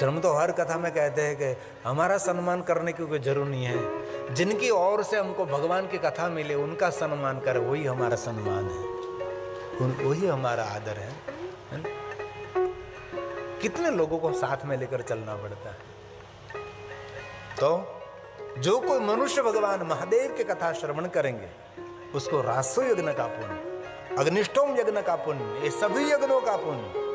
कुछ हम तो हर कथा में कहते हैं कि हमारा सम्मान करने की कोई जरूर नहीं है, जिनकी ओर से हमको भगवान की कथा मिले उनका सम्मान करें, वही हमारा सम्मान है, वही हमारा आदर है ना? कितने लोगों को साथ में लेकर चलना पड़ता है। तो जो कोई मनुष्य भगवान महादेव की कथा श्रवण करेंगे उसको रासो यज्ञ का पुण्य, अग्निष्टोम यज्ञ का पुण्य, ये सभी यज्ञों का पुण्य,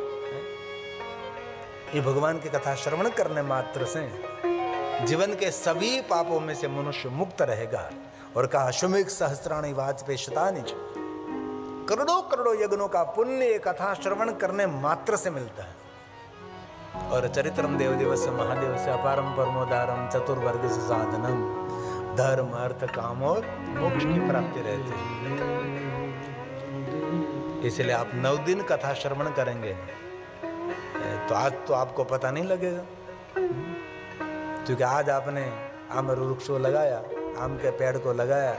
ये भगवान की कथा श्रवण करने मात्र से जीवन के सभी पापों में से मनुष्य मुक्त रहेगा। और कहा अश्वमेघ सहस्त्राणि वाजपेयी शतानि च, करोड़ों करोड़ों यज्ञों का पुण्य ये कथा श्रवण करने मात्र से मिलता है। और चरित्रम देव दिवस महादेव से अपारम परमोदारम चतुर्वर्ग से साधनम, धर्म अर्थ काम और मोक्ष की प्राप्ति रहती है। इसलिए आप 9 दिन कथा श्रवण करेंगे तो आज तो आपको पता नहीं लगेगा, क्योंकि आज आपने आम वृक्ष को लगाया, आम के पेड़ को लगाया,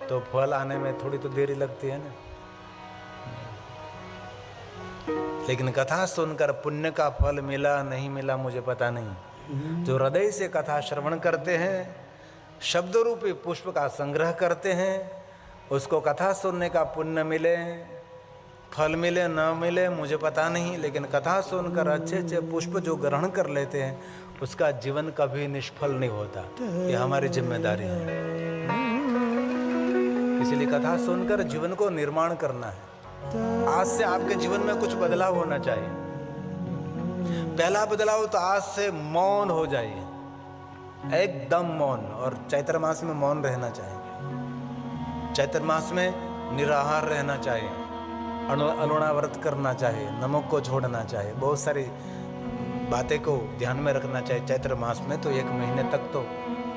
तो फल आने में थोड़ी तो देरी लगती है ना। लेकिन कथा सुनकर पुण्य का फल मिला नहीं मिला मुझे पता नहीं। जो हृदय से कथा श्रवण करते हैं, शब्द रूपी पुष्प का संग्रह करते हैं, उसको कथा सुनने का पुण्य मिले, फल मिले न मिले मुझे पता नहीं, लेकिन कथा सुनकर अच्छे अच्छे पुष्प जो ग्रहण कर लेते हैं उसका जीवन कभी निष्फल नहीं होता। ये हमारी जिम्मेदारी है। इसलिए कथा सुनकर जीवन को निर्माण करना है। आज से आपके जीवन में कुछ बदलाव होना चाहिए। पहला बदलाव तो आज से मौन हो जाइए, एकदम मौन। और चैत्र मास में मौन रहना चाहिए, चैत्र मास में निराहार रहना चाहिए, अरुणा व्रत करना चाहिए, नमक को छोड़ना चाहिए, बहुत सारी बातें को ध्यान में रखना चाहिए। चैत्र मास में तो 1 महीने तक तो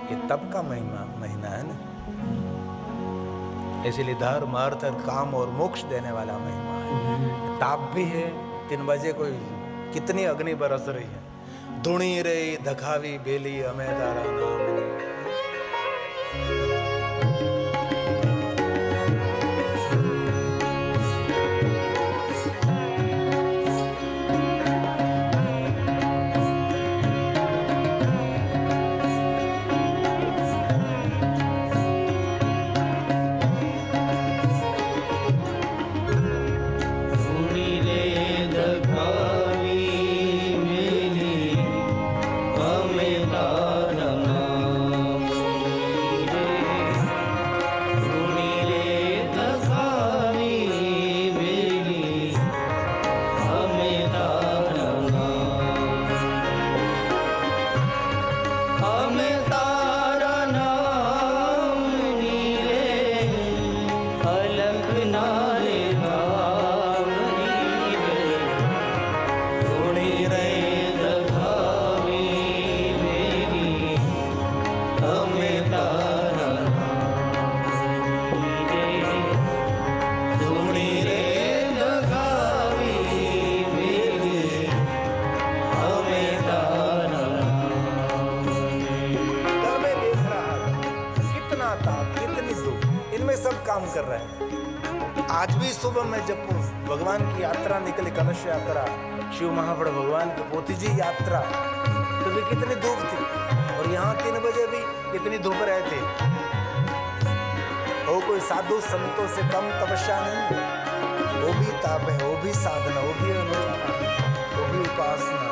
ये तप का महीना है ना, इसीलिए धर्म अर्थ काम और मोक्ष देने वाला महीना है। ताप भी है, 3 बजे कोई कितनी अग्नि बरस रही है, धुणी रे धखावी बेली हमें तारा नाम। काम कर रहे हैं। आज भी सुबह में जब भगवान की यात्रा निकली, कलश यात्रा, शिव महाबड़ भगवान की पोती जी यात्रा, तो भी कितनी धूप थी। और यहाँ 3 बजे भी कितनी धूप रहती। वो कोई साधु संतों से कम तपस्या नहीं, वो भी ताप है, वो भी साधना, वो भी अनुष्ठान, वो भी उपासना है।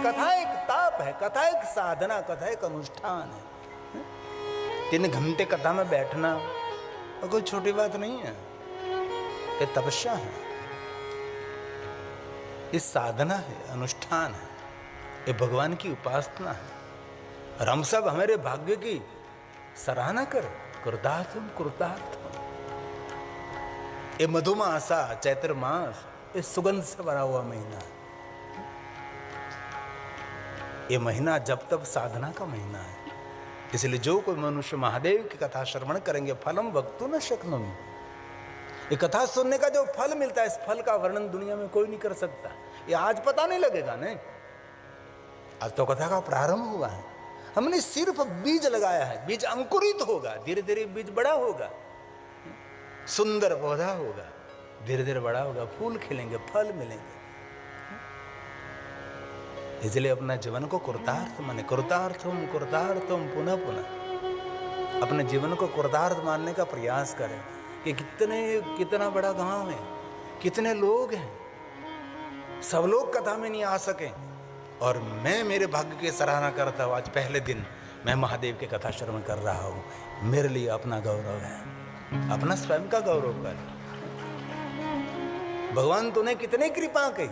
कथा एक ताप है, कथा एक साधना, कथा एक अनुष्ठान है। 3 घंटे कथा में बैठना और कोई छोटी बात नहीं है, ये तपस्या है, ये साधना है, अनुष्ठान है, ये भगवान की उपासना है। और हम सब हमारे भाग्य की सराहना करें, कृतार्थम कृतार्थम। ये मधुमासा, चैत्र मास, ये सुगंध से भरा हुआ महीना, ये महीना जब तब साधना का महीना है। इसलिए जो कोई मनुष्य महादेव की कथा श्रवण करेंगे, फलम वक्तुं न शक्नोमि, ये कथा सुनने का जो फल मिलता है, इस फल का वर्णन दुनिया में कोई नहीं कर सकता। ये आज पता नहीं लगेगा, नहीं, आज तो कथा का प्रारंभ हुआ है। हमने सिर्फ बीज लगाया है, बीज अंकुरित होगा, धीरे धीरे बीज बड़ा होगा, सुंदर पौधा होगा, धीरे धीरे बड़ा होगा, फूल खिलेंगे, फल मिलेंगे। इसलिए अपना जीवन को कृतार्थ माने, कृतार्थम कृतार्थम पुनः पुनः। अपने जीवन को कृतार्थ मानने का प्रयास करें कि कितना बड़ा गांव है, कितने लोग हैं, सब लोग कथा में नहीं आ सके और मैं मेरे भाग्य की सराहना करता हूँ। आज पहले दिन मैं महादेव की कथा श्रवण कर रहा हूँ, मेरे लिए अपना गौरव है, अपना स्वयं का गौरव कर। भगवान तूने कितनी कृपा की,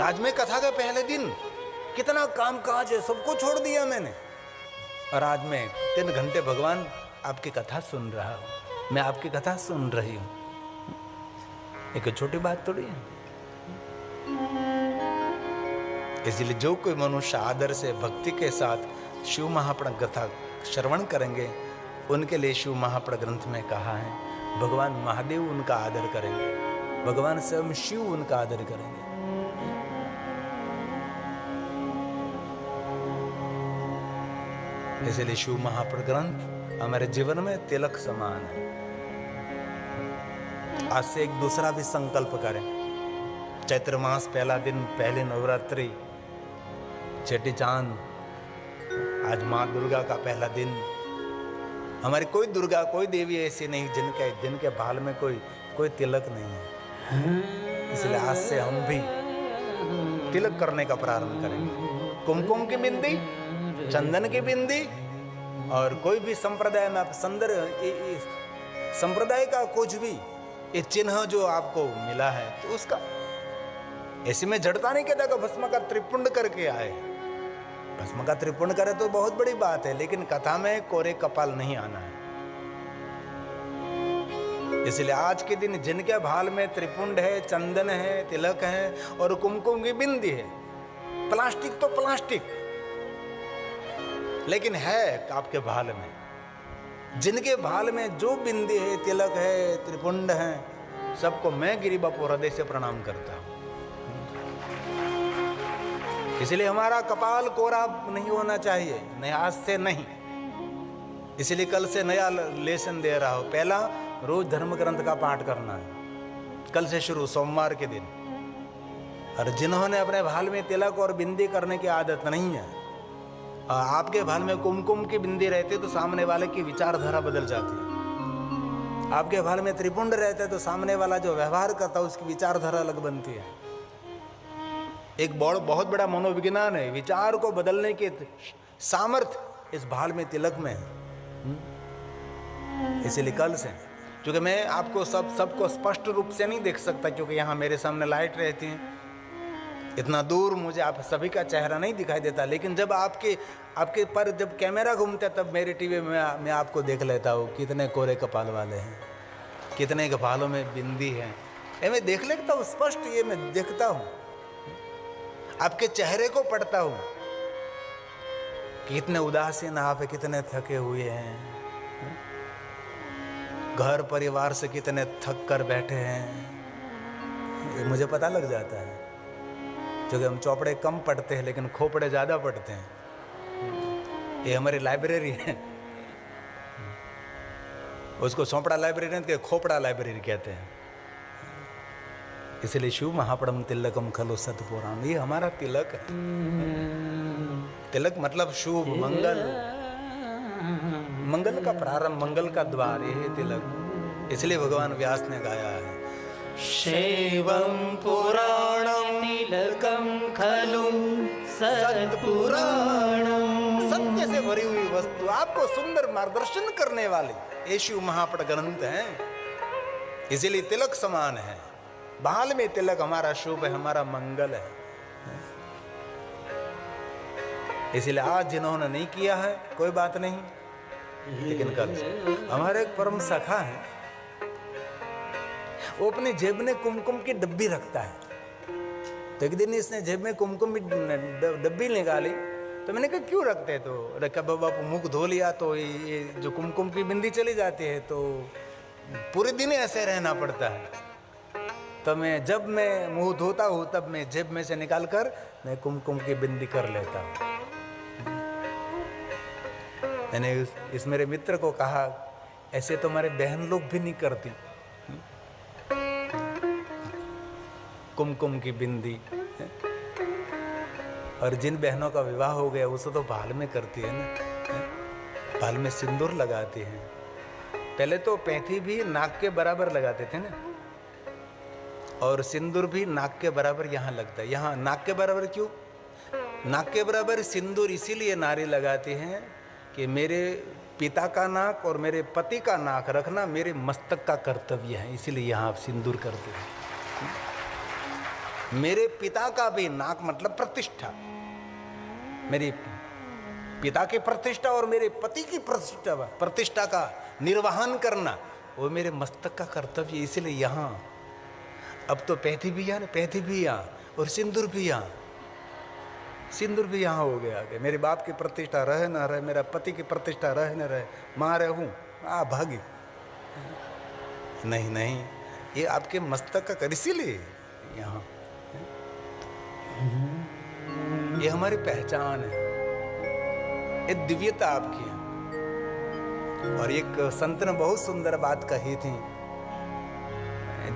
आज में कथा के पहले दिन कितना काम काज है, सबको छोड़ दिया मैंने, और आज मैं 3 घंटे भगवान आपकी कथा सुन रहा हूँ, मैं आपकी कथा सुन रही हूँ। एक छोटी बात थोड़ी है। इसलिए जो कोई मनुष्य आदर से भक्ति के साथ शिव महापुराण कथा श्रवण करेंगे, उनके लिए शिव महापुराण ग्रंथ में कहा है भगवान महादेव उनका आदर करेंगे, भगवान स्वयं शिव उनका आदर करेंगे। इसलिए शिव महापुराण ग्रंथ हमारे जीवन में तिलक समान है। आज से एक दूसरा भी संकल्प करें। चैत्र मास पहला दिन, पहले नवरात्रि, छठी चांद, आज माँ दुर्गा का पहला दिन। हमारी कोई दुर्गा, कोई देवी ऐसी नहीं जिनके बाल में कोई तिलक नहीं है। इसलिए आज से हम भी तिलक करने का प्रारंभ करेंगे। कुमकुम की बिंदी, चंदन की बिंदी, और कोई भी संप्रदाय में आप संप्रदाय का कुछ भी ये चिन्ह जो आपको मिला है तो उसका ऐसे में जड़ता नहीं कहता कि भस्म का त्रिपुंड करके आए। भस्म का त्रिपुंड करे तो बहुत बड़ी बात है, लेकिन कथा में कोरे कपाल नहीं आना है। इसलिए आज के दिन जिनके भाल में त्रिपुंड है, चंदन है, तिलक है और कुमकुम की बिंदी है, प्लास्टिक तो प्लास्टिक, लेकिन है आपके भाल में, जिनके भाल में जो बिंदी है, तिलक है, त्रिपुंड है, सबको मैं गिरी बापू हृदय से प्रणाम करता हूं। इसलिए हमारा कपाल कोरा नहीं होना चाहिए, नहीं, आज से नहीं। इसलिए कल से नया लेसन दे रहा हूं। पहला, रोज धर्म ग्रंथ का पाठ करना है, कल से शुरू, सोमवार के दिन। और जिन्होंने अपने भाल में तिलक और बिंदी करने की आदत नहीं है, आपके भाल में कुमकुम की बिंदी रहती तो सामने वाले की विचारधारा बदल जाती है। आपके भाल में त्रिपुंड रहते तो सामने वाला जो व्यवहार करता है उसकी विचारधारा अलग बनती है। एक बहुत बड़ा मनोविज्ञान है, विचार को बदलने के सामर्थ्य इस भाल में, तिलक में है। इसीलिए कल से, क्योंकि मैं आपको सबको स्पष्ट रूप से नहीं देख सकता, क्योंकि यहाँ मेरे सामने लाइट रहती है, इतना दूर मुझे आप सभी का चेहरा नहीं दिखाई देता। लेकिन जब आपके पर जब कैमरा घूमता है तब मेरे टीवी में मैं आपको देख लेता हूँ, कितने कोरे कपाल वाले हैं, कितने कपालों में बिंदी है, ये मैं देख लेता हूँ स्पष्ट। ये मैं देखता हूँ, आपके चेहरे को पढ़ता हूँ, कितने उदासीन आप, कितने थके हुए हैं, घर परिवार से कितने थक कर बैठे हैं, ये मुझे पता लग जाता है। क्योंकि हम चौपड़े कम पढ़ते हैं लेकिन खोपड़े ज़्यादा पढ़ते हैं। ये हमारी लाइब्रेरी है, उसको चौपड़ा लाइब्रेरी नहीं, खोपड़ा लाइब्रेरी कहते हैं। इसलिए शिव महापड़म तिलकम खलो सतपुराण, ये हमारा तिलक है। तिलक मतलब शुभ, मंगल का प्रारंभ, मंगल का द्वार, ये है तिलक। इसलिए भगवान व्यास ने गाया है, शैवं पुराणं तिलकं खलु सत्पुराणम। सत्य से भरी हुई वस्तु, आपको सुंदर मार्गदर्शन करने वाले ये शिव महापट ग्रंथ हैं। इसीलिए तिलक समान है, बाल में तिलक हमारा शुभ है, हमारा मंगल है। इसलिए आज जिन्होंने नहीं किया है कोई बात नहीं, लेकिन कल हमारे एक परम सखा है, वो अपनी जेब में कुमकुम की डब्बी रखता है। तो एक दिन इसने जेब में कुमकुम की डब्बी निकाली, तो मैंने कहा क्यों रखते हैं? तो रखा बाबा मुख धो लिया तो ये जो कुमकुम की बिंदी चली जाती है, तो पूरे दिन ऐसे रहना पड़ता है। तो जब मैं मुंह धोता हूँ तब मैं जेब में से निकाल कर मैं कुमकुम की बिंदी कर लेता हूँ। मैंने इस मेरे मित्र को कहा, ऐसे तो हमारे बहन लोग भी नहीं करती कुमकुम की बिंदी। और जिन बहनों का विवाह हो गया उसे तो भाल में करती है ना, भाल में सिंदूर लगाती है। पहले तो पैंथी भी नाक के बराबर लगाते थे ना, और सिंदूर भी नाक के बराबर यहाँ लगता है। यहाँ नाक के बराबर क्यों? नाक के बराबर सिंदूर इसीलिए नारी लगाती हैं कि मेरे पिता का नाक और मेरे पति का नाक रखना मेरे मस्तक का कर्तव्य है, इसीलिए यहाँ आप सिंदूर करते हैं। मेरे पिता का भी नाक मतलब प्रतिष्ठा, मेरे पिता की प्रतिष्ठा और मेरे पति की प्रतिष्ठा का निर्वहन करना वो मेरे मस्तक का कर्तव्य, इसीलिए यहाँ अब तो पैंथी भी यहाँ, पैंथी भी यहाँ और सिंदूर भी यहाँ, सिंदूर भी यहाँ हो गया कि मेरे बाप की प्रतिष्ठा रहे ना रहे, मेरा पति की प्रतिष्ठा रहे न रहे, माँ रहूँ भागी नहीं नहीं, ये आपके मस्तक का कर, इसीलिए यहाँ ये हमारी पहचान है, ये दिव्यता आपकी है। और एक संत ने बहुत सुंदर बात कही थी,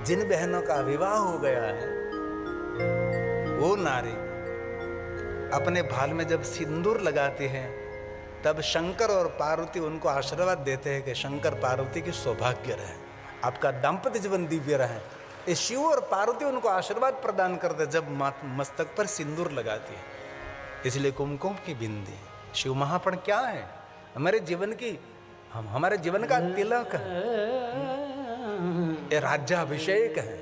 जिन बहनों का विवाह हो गया है वो नारी अपने भाल में जब सिंदूर लगाते हैं तब शंकर और पार्वती उनको आशीर्वाद देते हैं कि शंकर पार्वती की सौभाग्य रहे, आपका दाम्पत्य जीवन दिव्य रहे। इस शिव और पार्वती उनको आशीर्वाद प्रदान करते जब मस्तक पर सिंदूर लगाती है। इसलिए कुमकुम की बिंदी शिव महापण क्या है? हमारे जीवन की, हमारे जीवन का तिलक है, ये राज्याभिषेक है,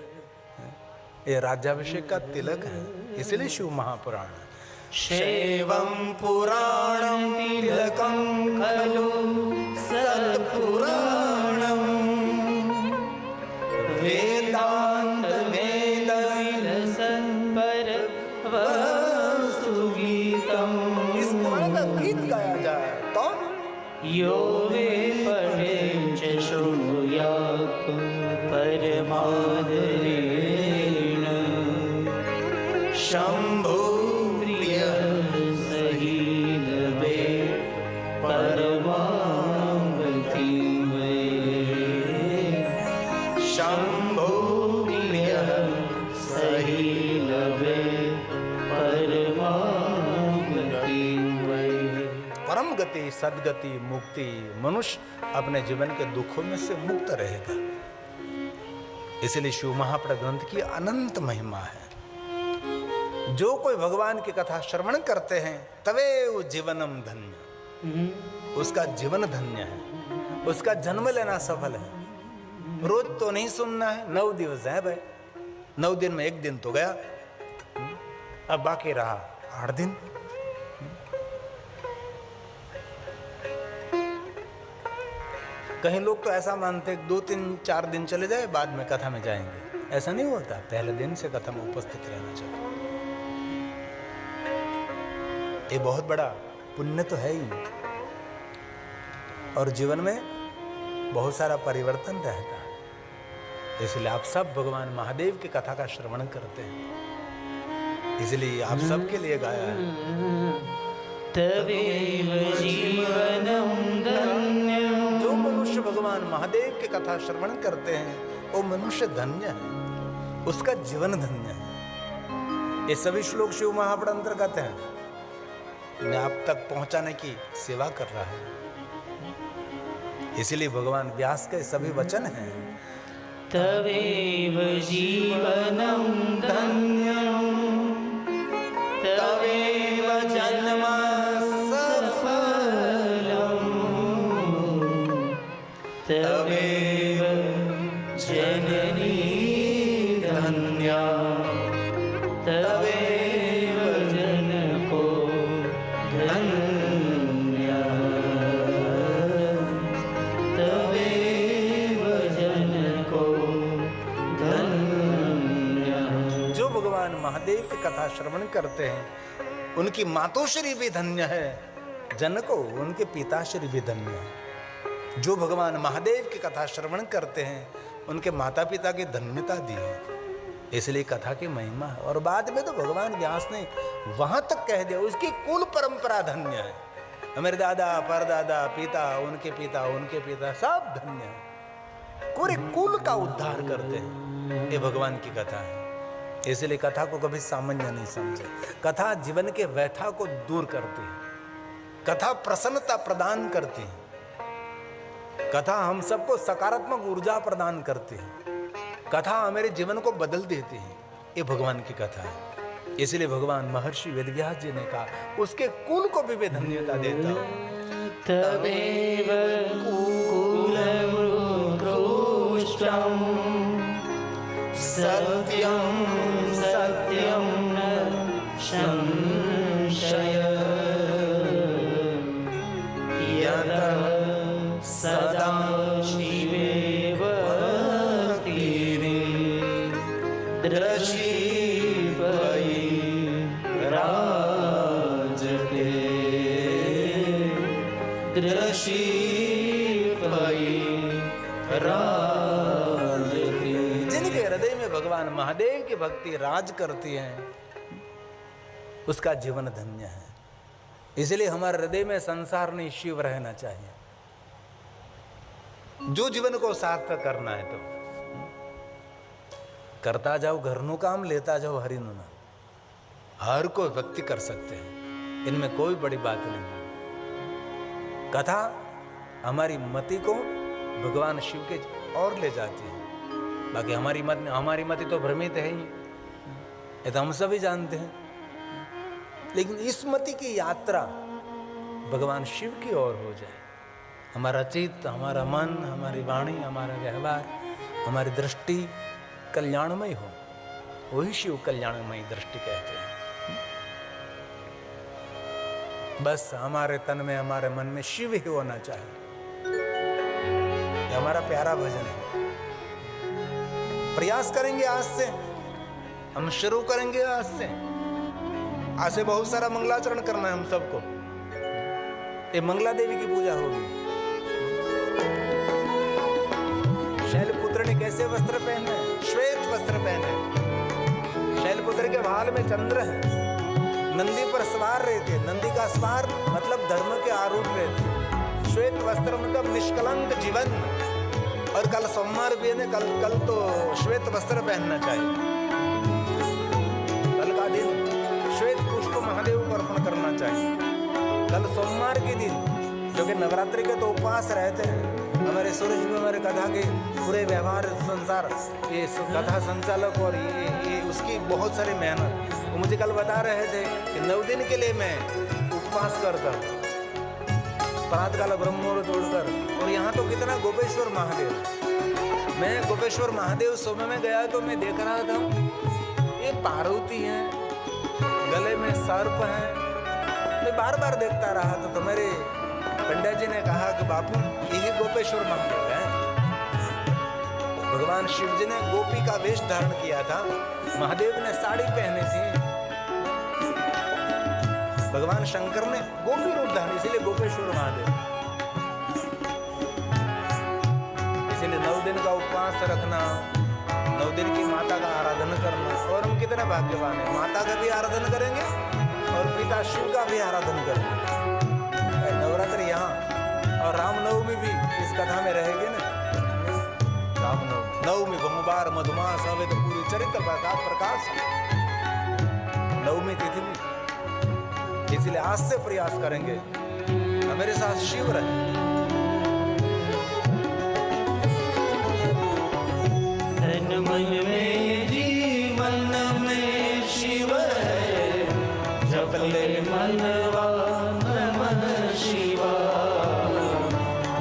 ये राज्याभिषेक का तिलक है, इसलिए शिव महापुराण। शैवं पुराणं तिलकं खलु सत्पुराणं, वेदांत वेद विलसत्पर वस्तुगीतम्। इस पुराण का गीत गाया जाए तो यो वे पठे च शृणुयात् परमादरेण, शंभो प्रिय सही लवे परमागतिं वे, शंभो प्रिय सही लवे परमागतिं वे। परम गति, सदगति, मुक्ति, मनुष्य अपने जीवन के दुखों में से मुक्त रहेगा। इसलिए शिव महापट ग्रंथ की अनंत महिमा है। जो कोई भगवान की कथा श्रवण करते हैं तवे वो जीवनम धन्य, उसका जीवन धन्य है, उसका जन्म लेना सफल है। रोज तो नहीं सुनना है, 9 दिवस है भाई, 9 दिन में 1 दिन तो गया, अब बाकी रहा 8 दिन। कहीं लोग तो ऐसा मानते हैं 2, 3, 4 दिन चले जाए बाद में कथा में जाएंगे, ऐसा नहीं होता, पहले दिन से कथा में उपस्थित रहना चाहिए। ये बहुत बड़ा पुण्य तो है ही, और जीवन में बहुत सारा परिवर्तन रहता है। इसलिए आप सब भगवान महादेव की कथा का श्रवण करते हैं, इसलिए आप सबके लिए गाया है। तवेव जीवनं धन्यं। जो मनुष्य भगवान महादेव की कथा श्रवण करते हैं वो मनुष्य धन्य है, उसका जीवन धन्य है। ये सभी श्लोक शिव महापट अंतर्गत हैं, मैं आप तक पहुंचाने की सेवा कर रहा हूं। इसलिए भगवान व्यास के सभी वचन हैं। तवेव जीवनं धन्यं, तवेव जन्म सफलम् तवेव जननी धन्या तवेव जनको धन्या तवेव जनको धन्या। जो भगवान महादेव की कथा श्रवण करते हैं उनकी मातोश्री भी धन्य है, जनको उनके पिताश्री भी धन्य है। जो भगवान महादेव की कथा श्रवण करते हैं उनके माता पिता की धन्यता दी है, इसलिए कथा की महिमा है। और बाद में तो भगवान व्यास ने वहां तक कह दिया उसकी कुल परंपरा धन्य है, मेरे दादा परदादा पिता उनके पिता सब धन्य है, पूरे कुल का उद्धार करते हैं। ये भगवान की कथा है, इसलिए कथा को कभी सामान्य नहीं समझे। कथा जीवन के व्यथा को दूर करती है, कथा प्रसन्नता प्रदान करती है, कथा हम सबको सकारात्मक ऊर्जा प्रदान करती है, कथा हमारे जीवन को बदल देती है। ये भगवान की कथा है, इसलिए भगवान महर्षि वेदव्यास जी ने कहा उसके कुल को भी मैं धन्यता देता हूं। तवेव कुलवृक्षं सत्यं सत्यं न संशय यतः सदा शिवे भक्तिर्दृशीपयि राजते दृशीपयि राजते। जिनके हृदय में भगवान महादेव की भक्ति राज करती है उसका जीवन धन्य है। इसलिए हमारे हृदय में संसार नहीं शिव रहना चाहिए। जो जीवन को सार्थक करना है तो करता जाओ घरनु काम, लेता जाओ हरिनु नाम। हर कोई भक्ति कर सकते हैं, इनमें कोई बड़ी बात नहीं है। कथा हमारी मति को भगवान शिव के और ले जाती है। बाकी हमारी मति तो भ्रमित है ही, ये तो हम सभी जानते हैं। लेकिन इस मति की यात्रा भगवान शिव की ओर हो जाए, हमारा चित्त, हमारा मन, हमारी वाणी, हमारा व्यवहार, हमारी दृष्टि कल्याणमय हो, वही शिव कल्याणमय दृष्टि कहते हैं। बस हमारे तन में, हमारे मन में शिव ही होना चाहिए। ये हमारा प्यारा भजन है। प्रयास करेंगे आज से, हम शुरू करेंगे आज से बहुत सारा मंगलाचरण करना है हम सबको। ये मंगला देवी की पूजा होगी। शैलपुत्र ने कैसे वस्त्र पहने? श्वेत वस्त्र पहने। शैलपुत्र के भाल में चंद्र है, नंदी पर सवार रहते। नंदी का सवार मतलब धर्म के आरूढ़ रहते। श्वेत वस्त्र मतलब निष्कलंक जीवन। और कल सोमवार भी है, कल तो श्वेत वस्त्र पहनना चाहिए। कल का दिन श्वेत पुष्प महादेव को अर्पण करना चाहिए। कल सोमवार के दिन, जो कि नवरात्रि के तो उपवास रहते हैं, हमारे सूरज में हमारे कथा के पूरे व्यवहार संसार, ये कथा संचालक और ये उसकी बहुत सारी मेहनत। वो मुझे कल बता रहे थे कि 9 दिन के लिए मैं उपवास करता हूँ, प्रातःकाल ब्रह्ममुहूर्त तोड़कर। और यहाँ तो कितना गोपेश्वर महादेव। मैं गोपेश्वर महादेव सुबह में गया तो मैं देख रहा था ये पार्वती है, गले में सर्प है। मैं बार बार देखता रहा तो मेरे पंडित जी ने कहा कि बापू यही गोपेश्वर महादेव है। भगवान शिव जी ने गोपी का वेश धारण किया था, महादेव ने साड़ी पहनी थी, भगवान शंकर ने गोपी रूप धारण, इसीलिए गोपेश्वर महादेव। इसीलिए 9 दिन का उपवास रखना, 9 दिन की माता का आराधना करना। और हम कितने भाग्यवान हैं, माता का भी आराधना करेंगे और पिता शिव का भी आराधना करेंगे। नवरात्रि यहाँ और रामनवमी भी इस कथा में रहेगी ना। नवमी बहुबार मधुमास हवे तो पूरी चरित्र प्रकाश। नवमी तिथि में, इसलिए आज से प्रयास करेंगे मेरे साथ शिव रहे। मन में जीवन में शिव है, जपले मनवा नमः शिवाय,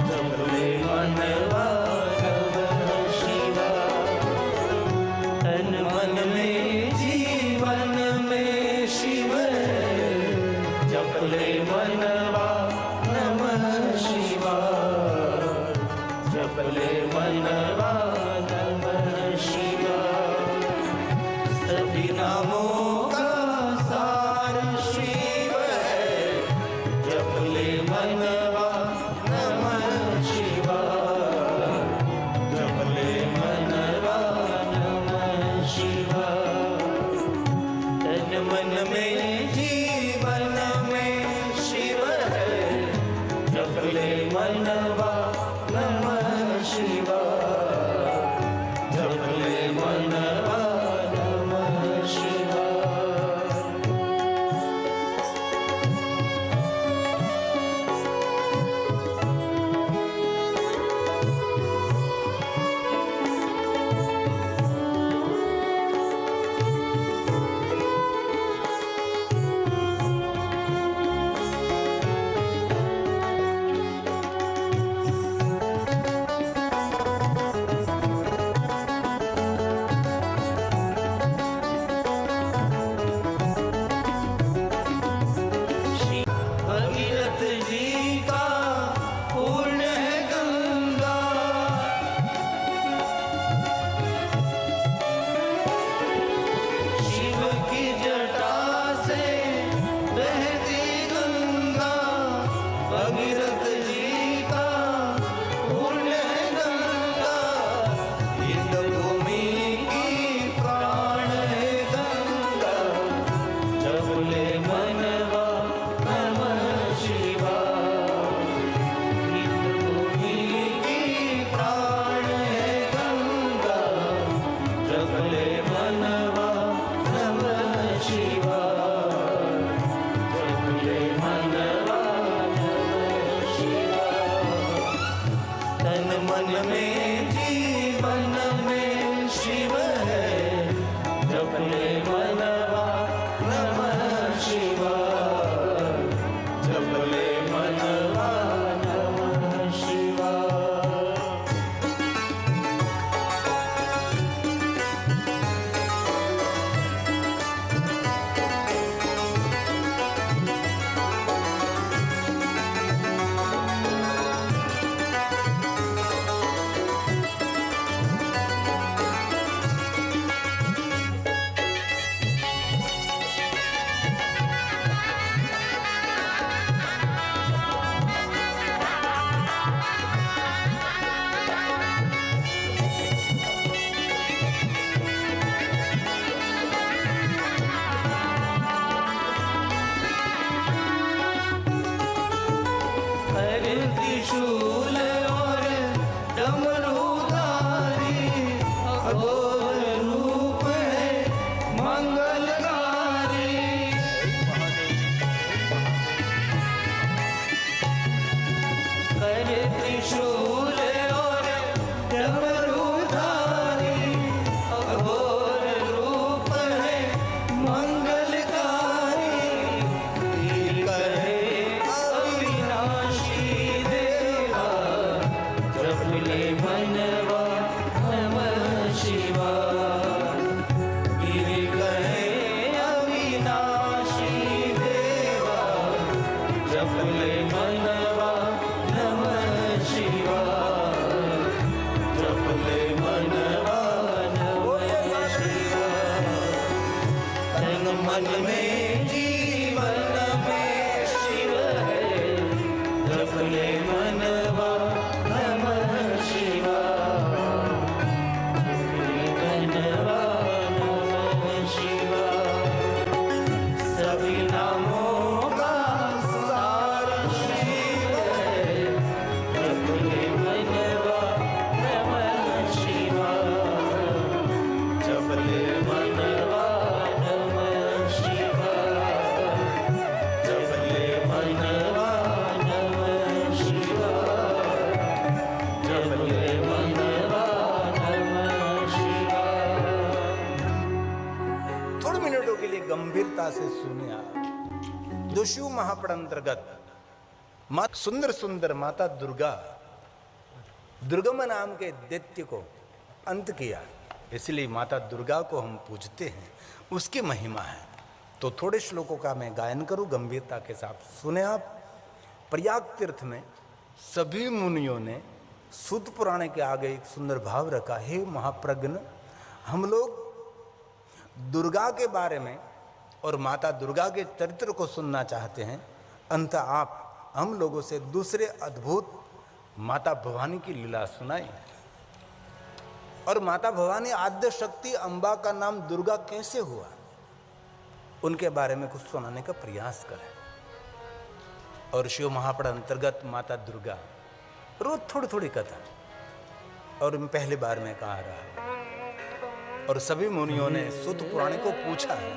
जपले मनवा नमः शिवाय। तन मन में जीवन में शिव है, जपले मनवा नमः शिवाय, जपले मनवा नमः शिवाय। सभी नामों का सार शिव है, जपले मनवा नमः शिवाय, जपले मनवा नमः शिवाय। तन मन में जीवन में शिव है, जपले मनवा नमः शिवाय, जपले मनवा नमः शिवाय। भगीरथ जी का पूर्ण है गंगा, शिव की जटा से बहती गंगा। भगीरथ जी का पूर्ण है गंगा, इंद्र भूमि की प्राण है गंगा। जपले मनवा नमः शिवाय, इंद्र भूमि की प्राण है गंगा। जपले मनवा नमः शिवाय, जपले मनवा नमः शिवाय। तन मन में जीवन में शिव है, जपले मनवा नमः शिवाय, जपले मनवा नमः शिवाय। हर त्रिशूल और डमरूधारी, अघोर रूप है मंगलकारी। हर त्रिशूल और डमरूधारी, अघोर रूप है मंगलकारी। कहे अविनाशी देवा, जपले मनवा नमः शिवाय। गिरि कहे अविनाशी देवा, जपले मनवा नमः शिवाय, जपले मनवा नमः शिवाय। तन मन में जीवन में शिव है, जपले मनवा नमः शिवाय, जपले मनवा नमः शिवाय। सभी नामों का सार शिव है, जपले मनवा नमः शिवाय, जपले मनवा नमः शिवाय, जपले मनवा नमः शिवाय, जपले मनवा नमः शिवाय। थोड़े मिनटों के लिए गंभीरता से सुने आप। जो शिव महापड़ अंतर्गत सुंदर सुंदर माता दुर्गा दुर्गम नाम के दैत्य को अंत किया, इसलिए माता दुर्गा को हम पूजते हैं, उसकी महिमा है। तो थोड़े श्लोकों का मैं गायन करूं, गंभीरता के साथ सुने आप। प्रयाग तीर्थ में सभी मुनियों ने सूत पुराण के आगे एक सुंदर भाव रखा, हे महाप्रज्ञ, हम लोग दुर्गा के बारे में और माता दुर्गा के चरित्र को सुनना चाहते हैं। अंत आप हम लोगों से दूसरे अद्भुत माता भवानी की लीला सुनाई। और माता भवानी आद्य शक्ति अम्बा का नाम दुर्गा कैसे हुआ, उनके बारे में कुछ सुनाने का प्रयास करें। और शिव महापड़ अंतर्गत माता दुर्गा, रोज थोड़ी थोड़ी कथा, और पहली बार मैं कहा रहा। और सभी मुनियों ने सूत पुराण को पूछा है,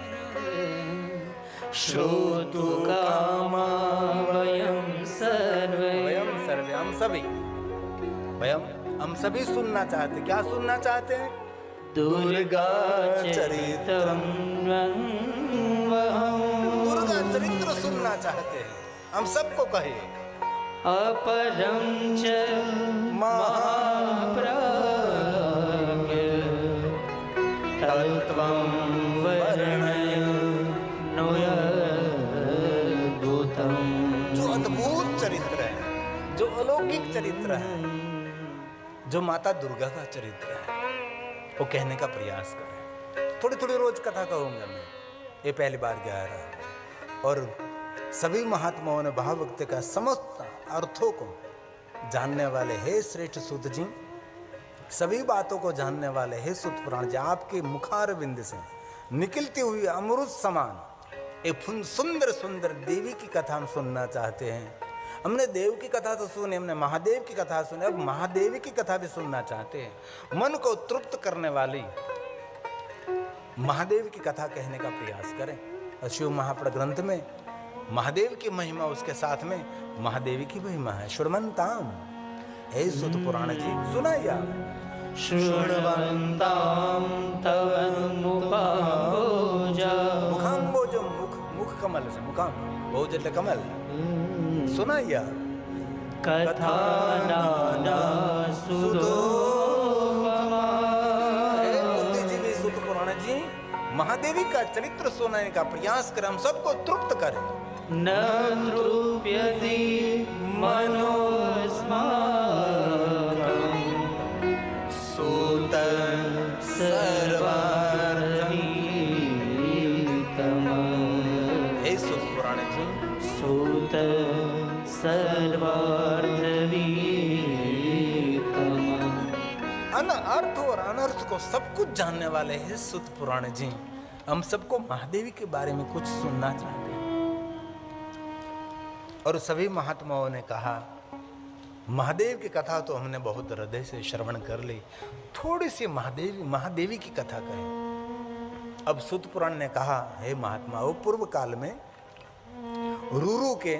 श्रोतु कामा वयं सर्वे, हम सभी सुनना चाहते। क्या सुनना चाहते हैं? दुर्गा चरित्रम दुर्गा चरित्र सुनना चाहते हैं। हम सबको कहे अपरं च महाप्राज्ञ तत्त्वं वर्णय नोऽद्भुतम्। जो अद्भुत चरित्र है, जो अलौकिक चरित्र है, जो माता दुर्गा का चरित्र है, वो कहने का प्रयास करें। थोड़ी थोड़ी रोज कथा कहूंगा मैं, ये पहली बार गा रहा हूं। और सभी महात्माओं ने भावभक्ति का समस्त अर्थों को जानने वाले हे श्रेष्ठ सूत जी, सभी बातों को जानने वाले हे सूत पुराण जी, आपके मुखारविंद से निकलती हुई अमृत समान एक सुंदर सुंदर देवी की कथा हम सुनना चाहते हैं। हमने देव की कथा तो सुनी, हमने महादेव की कथा सुनी, अब महादेवी की कथा भी सुनना चाहते हैं। मन को तृप्त करने वाली महादेव की कथा कहने का प्रयास करें। और शिव महापड़ ग्रंथ में महादेव की महिमा, उसके साथ में महादेवी की महिमा है। श्रवणताम, हे सूत पुराण जी सुनाइए आप। शृण्वन्तां तव मुखाम्बोजा, मुखाम्बोज मुख कमल से, मुखाम भोज कमल, सुनाइए आप। कथा नाना सुदोपमा। हे बुद्धिजीवी सूत पुराण जी, महादेवी का चरित्र सुनाने का प्रयास करें, हम सबको तृप्त करें। न तृप्यति मनोस्माकं सूत सर्वार्थवीतम। हे सूत पुराण जी, सूत सर्वार्थवीतम। अनर्थ और अनर्थ को सब कुछ जानने वाले हैं सूत पुराण जी, हम सबको महादेवी के बारे में कुछ सुनना चाहते हैं। और सभी महात्माओं ने कहा, महादेव की कथा तो हमने बहुत हृदय से श्रवण कर ली, थोड़ी सी महादेवी की कथा कहें। अब सूत पुराण ने कहा, हे महात्माओं, पूर्व काल में रूरू के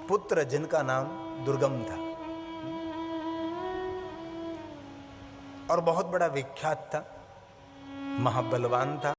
पुत्र जिनका नाम दुर्गम था और बहुत बड़ा विख्यात था, महाबलवान था।